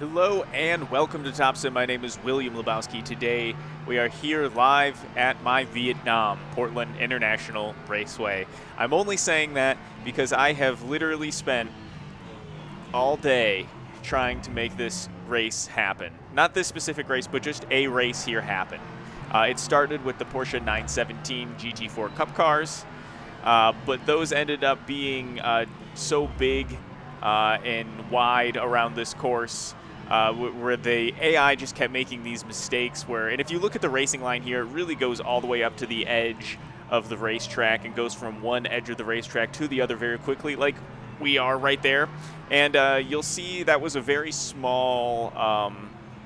Hello and welcome to Top Sim. My name is William Lebowski. Today we are here live at my Vietnam Portland International Raceway. I'm only saying that because I have literally spent all day trying to make this race happen. Not this specific race, but just a race here happen. It started with the Porsche 917 GT4 Cup cars, but those ended up being so big and wide around this course where the AI just kept making these mistakes and if you look at the racing line here, it really goes all the way up to the edge of the racetrack and goes from one edge of the racetrack to the other very quickly, like we are right there. And you'll see that was a very small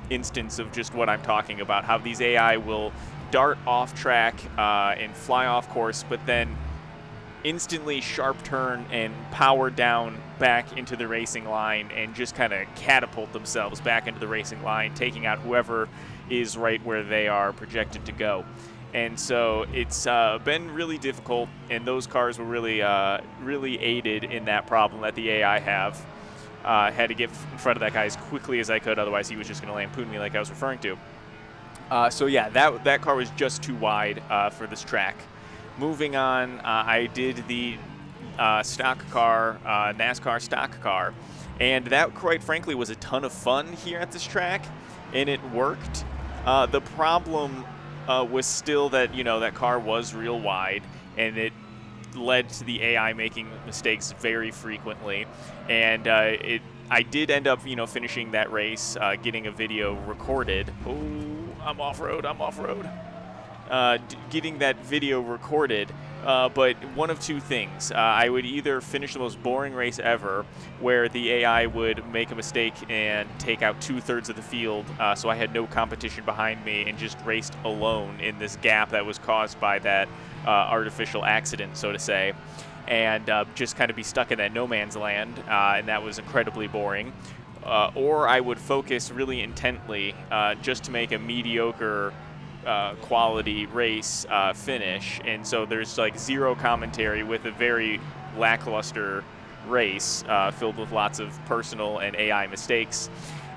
instance of just what I'm talking about, how these AI will dart off track and fly off course, but then instantly sharp turn and power down back into the racing line and just kind of catapult themselves back into the racing line, taking out whoever is right where they are projected to go. And so it's been really difficult, and those cars were really aided in that problem that the AI have. Had to get in front of that guy as quickly as I could, otherwise he was just going to lampoon me like I was referring to. So yeah, that car was just too wide for this track. Moving on, I did the stock car, NASCAR stock car, and that, quite frankly, was a ton of fun here at this track, and it worked. The problem was still that, that car was real wide, and it led to the AI making mistakes very frequently, and I did end up, finishing that race, getting a video recorded. Oh, I'm off-road, getting that video recorded, but one of two things. I would either finish the most boring race ever, where the AI would make a mistake and take out 2/3 of the field, so I had no competition behind me and just raced alone in this gap that was caused by that artificial accident, so to say, and just kind of be stuck in that no man's land, and that was incredibly boring. Or I would focus really intently just to make a mediocre quality race finish, and so there's like zero commentary with a very lackluster race filled with lots of personal and AI mistakes.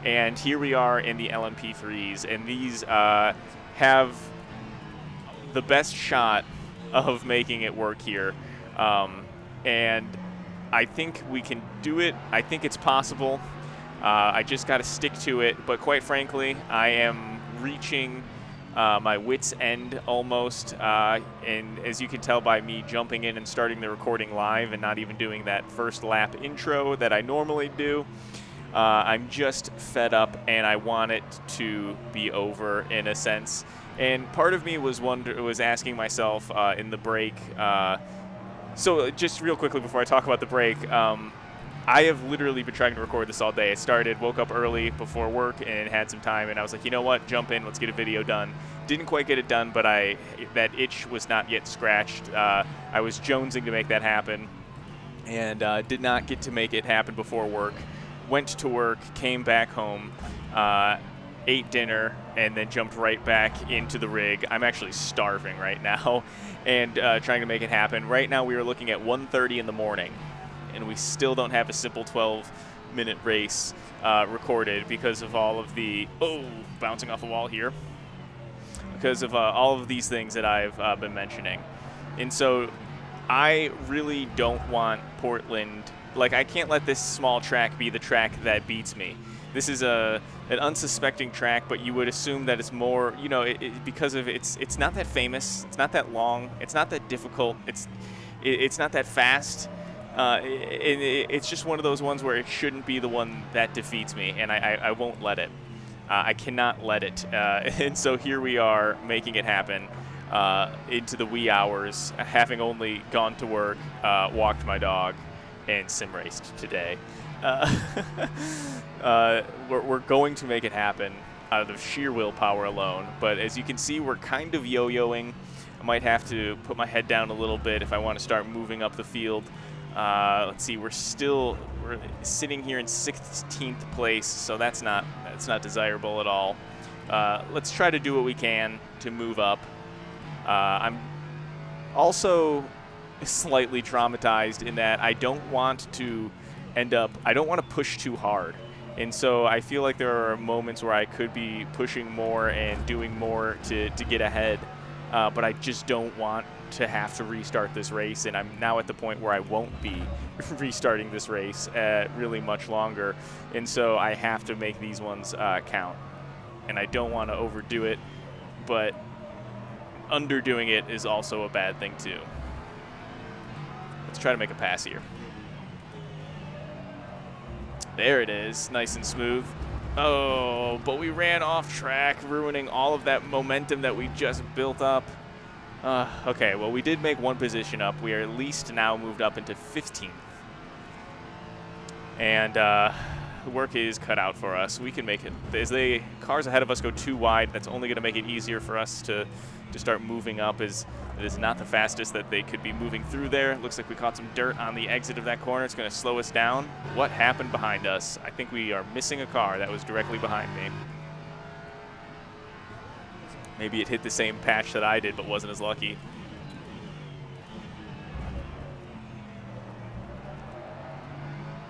And here we are in the LMP3s, and these have the best shot of making it work here, and I think we can do it. I think it's possible. I just got to stick to it, but quite frankly, I am reaching my wit's end almost, and as you can tell by me jumping in and starting the recording live and not even doing that first lap intro that I normally do, I'm just fed up and I want it to be over in a sense. And part of me was asking myself in the break, so just real quickly before I talk about the break, I have literally been trying to record this all day. I woke up early before work and had some time, and I was like, you know what, jump in, let's get a video done. Didn't quite get it done, but that itch was not yet scratched. I was jonesing to make that happen, and did not get to make it happen before work. Went to work, came back home, ate dinner, and then jumped right back into the rig. I'm actually starving right now, and trying to make it happen. Right now we are looking at 1:30 in the morning, and we still don't have a simple 12-minute race recorded because of all of the bouncing off a wall here, because of all of these things that I've been mentioning. And so I really don't want Portland, I can't let this small track be the track that beats me. This is an unsuspecting track, but you would assume that it's more, because of it's not that famous, it's not that long, it's not that difficult, it's not that fast. It's just one of those ones where it shouldn't be the one that defeats me, and I won't let it. I cannot let it. And so here we are making it happen into the wee hours, having only gone to work, walked my dog, and sim raced today. We're going to make it happen out of sheer willpower alone, but as you can see, we're kind of yo-yoing. I might have to put my head down a little bit if I want to start moving up the field. Let's see, we're sitting here in 16th place, so that's not desirable at all. Let's try to do what we can to move up. I'm also slightly traumatized in that I don't want to push too hard. And so I feel like there are moments where I could be pushing more and doing more to get ahead, but I just don't want to have to restart this race, and I'm now at the point where I won't be restarting this race really much longer, and so I have to make these ones count. And I don't want to overdo it, but underdoing it is also a bad thing too. Let's try to make a pass here. There it is, nice and smooth. Oh, but we ran off track, ruining all of that momentum that we just built up. Okay, well, we did make one position up. We are at least now moved up into 15th. And work is cut out for us. We can make it. As the cars ahead of us go too wide, that's only going to make it easier for us to start moving up, as it is not the fastest that they could be moving through there. Looks like we caught some dirt on the exit of that corner. It's going to slow us down. What happened behind us? I think we are missing a car that was directly behind me. Maybe it hit the same patch that I did, but wasn't as lucky.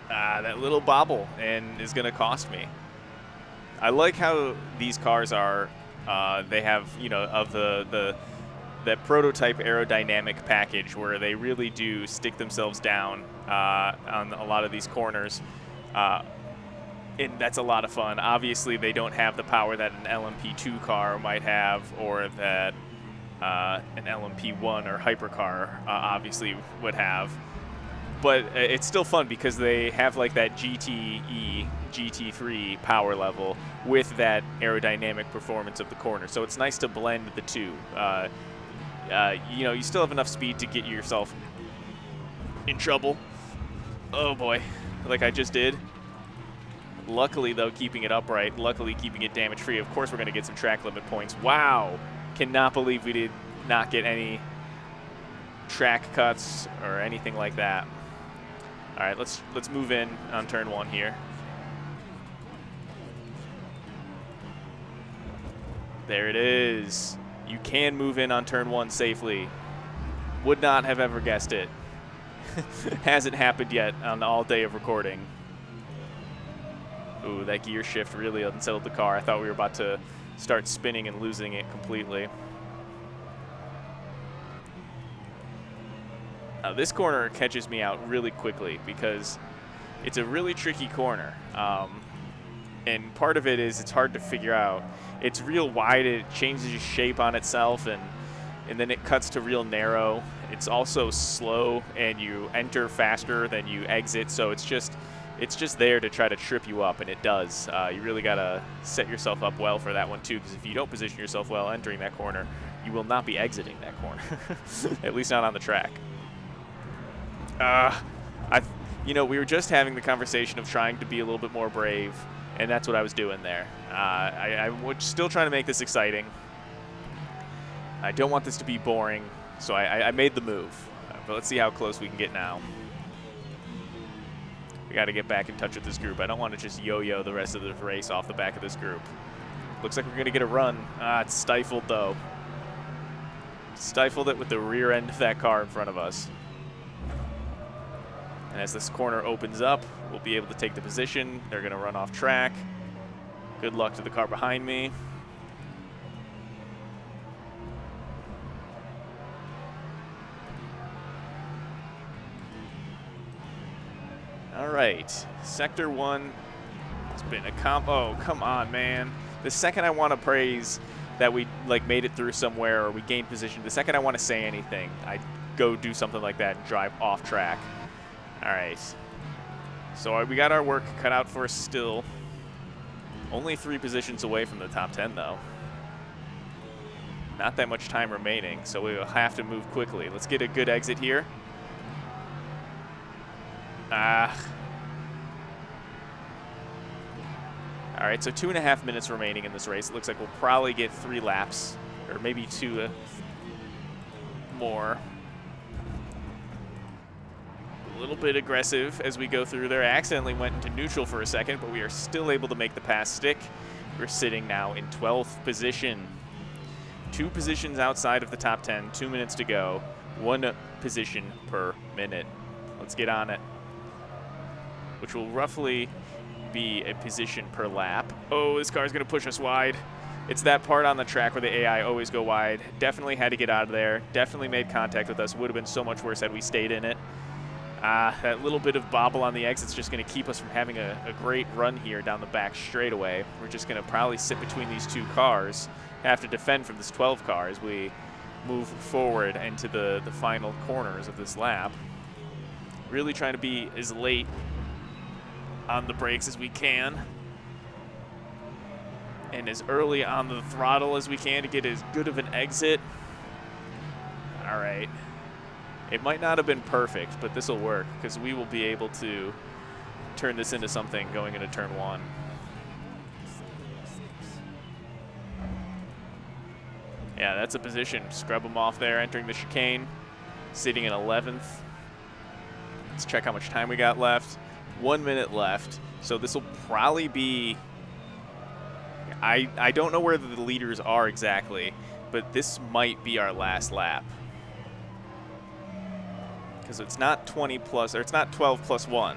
That little bobble and is going to cost me. I like how these cars are. They have, you know, of that prototype aerodynamic package where they really do stick themselves down on a lot of these corners. And that's a lot of fun. Obviously, they don't have the power that an LMP2 car might have, or that an LMP1 or hypercar obviously would have. But it's still fun because they have like that GTE, GT3 power level with that aerodynamic performance of the corner. So it's nice to blend the two. You know, you still have enough speed to get yourself in trouble. Oh boy, like I just did. Luckily, though, keeping it upright, luckily keeping it damage-free. Of course, we're going to get some track limit points. Wow, cannot believe we did not get any track cuts or anything like that. All right, let's move in on turn one here. There it is. You can move in on turn one safely. Would not have ever guessed it. Hasn't happened yet on all day of recording. Ooh, that gear shift really unsettled the car. I thought we were about to start spinning and losing it completely. This corner catches me out really quickly because it's a really tricky corner. And part of it is it's hard to figure out. It's real wide, it changes shape on itself, and then it cuts to real narrow. It's also slow, and you enter faster than you exit, so it's just there to try to trip you up, and it does. You really got to set yourself up well for that one, too, because if you don't position yourself well entering that corner, you will not be exiting that corner, at least not on the track. You know, we were just having the conversation of trying to be a little bit more brave, and that's what I was doing there. I'm still trying to make this exciting. I don't want this to be boring, so I made the move. But let's see how close we can get now. We got to get back in touch with this group. I don't want to just yo-yo the rest of the race off the back of this group. Looks like we're going to get a run. It's stifled, though. Stifled it with the rear end of that car in front of us. And as this corner opens up, we'll be able to take the position. They're going to run off track. Good luck to the car behind me. All right, Sector 1. It's been a oh, come on, man. The second I want to praise that we made it through somewhere or we gained position, the second I want to say anything, I go do something like that and drive off track. All right, so we got our work cut out for us still. Only 3 positions away from the top 10, though. Not that much time remaining, so we will have to move quickly. Let's get a good exit here. All right, so 2.5 minutes remaining in this race. It looks like we'll probably get 3 laps, or maybe 2 more. A little bit aggressive as we go through there. I accidentally went into neutral for a second, but we are still able to make the pass stick. We're sitting now in 12th position. 2 positions outside of the top 10, 2 minutes to go. 1 position per minute. Let's get on it. Which will roughly be a position per lap. Oh, this car's going to push us wide. It's that part on the track where the AI always go wide. Definitely had to get out of there. Definitely made contact with us. Would have been so much worse had we stayed in it. That little bit of bobble on the exit's just going to keep us from having a great run here down the back straightaway. We're just going to probably sit between these two cars, have to defend from this 12 car as we move forward into the final corners of this lap. Really trying to be as late on the brakes as we can, and as early on the throttle as we can to get as good of an exit. All right. It might not have been perfect, but this will work because we will be able to turn this into something going into turn 1. Yeah, that's a position. Scrub them off there, entering the chicane, sitting in 11th. Let's check how much time we got left. 1 minute left. So this will probably be, I don't know where the leaders are exactly, but this might be our last lap. Because it's not 20 plus, or it's not 12 plus 1.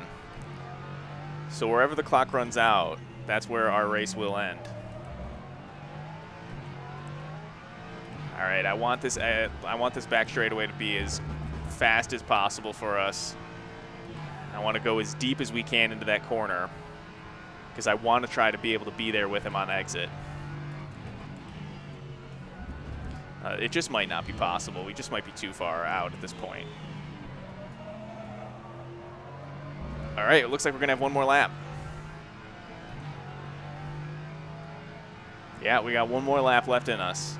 So wherever the clock runs out, that's where our race will end. All right, I want this back straightaway to be as fast as possible for us. I want to go as deep as we can into that corner because I want to try to be able to be there with him on exit. It just might not be possible. We just might be too far out at this point. All right, it looks like we're going to have one more lap. Yeah, we got one more lap left in us.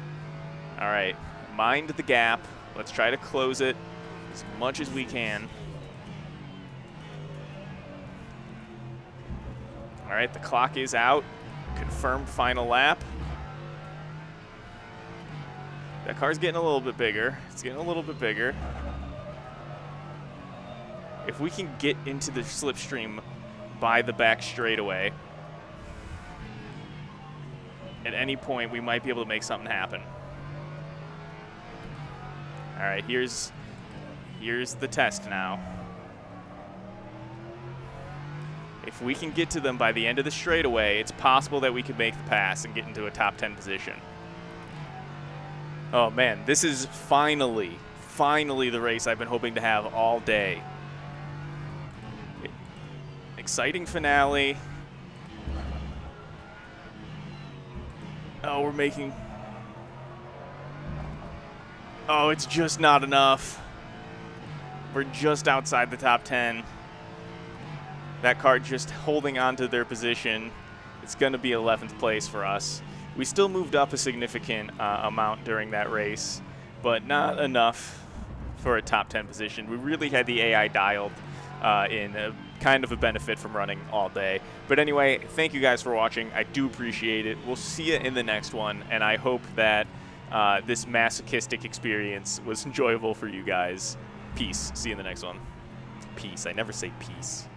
All right, mind the gap. Let's try to close it as much as we can. All right, the clock is out. Confirmed final lap. That car's getting a little bit bigger. It's getting a little bit bigger. If we can get into the slipstream by the back straightaway, at any point we might be able to make something happen. All right, here's the test now. If we can get to them by the end of the straightaway, it's possible that we could make the pass and get into a top 10 position. Oh man, this is finally the race I've been hoping to have all day. Exciting finale. Oh, we're making... Oh, it's just not enough. We're just outside the top 10. That car just holding on to their position. It's going to be 11th place for us. We still moved up a significant amount during that race, but not enough for a top 10 position. We really had the AI dialed in a kind of a benefit from running all day. But anyway, thank you guys for watching. I do appreciate it. We'll see you in the next one, and I hope that this masochistic experience was enjoyable for you guys. Peace. See you in the next one. Peace. I never say peace.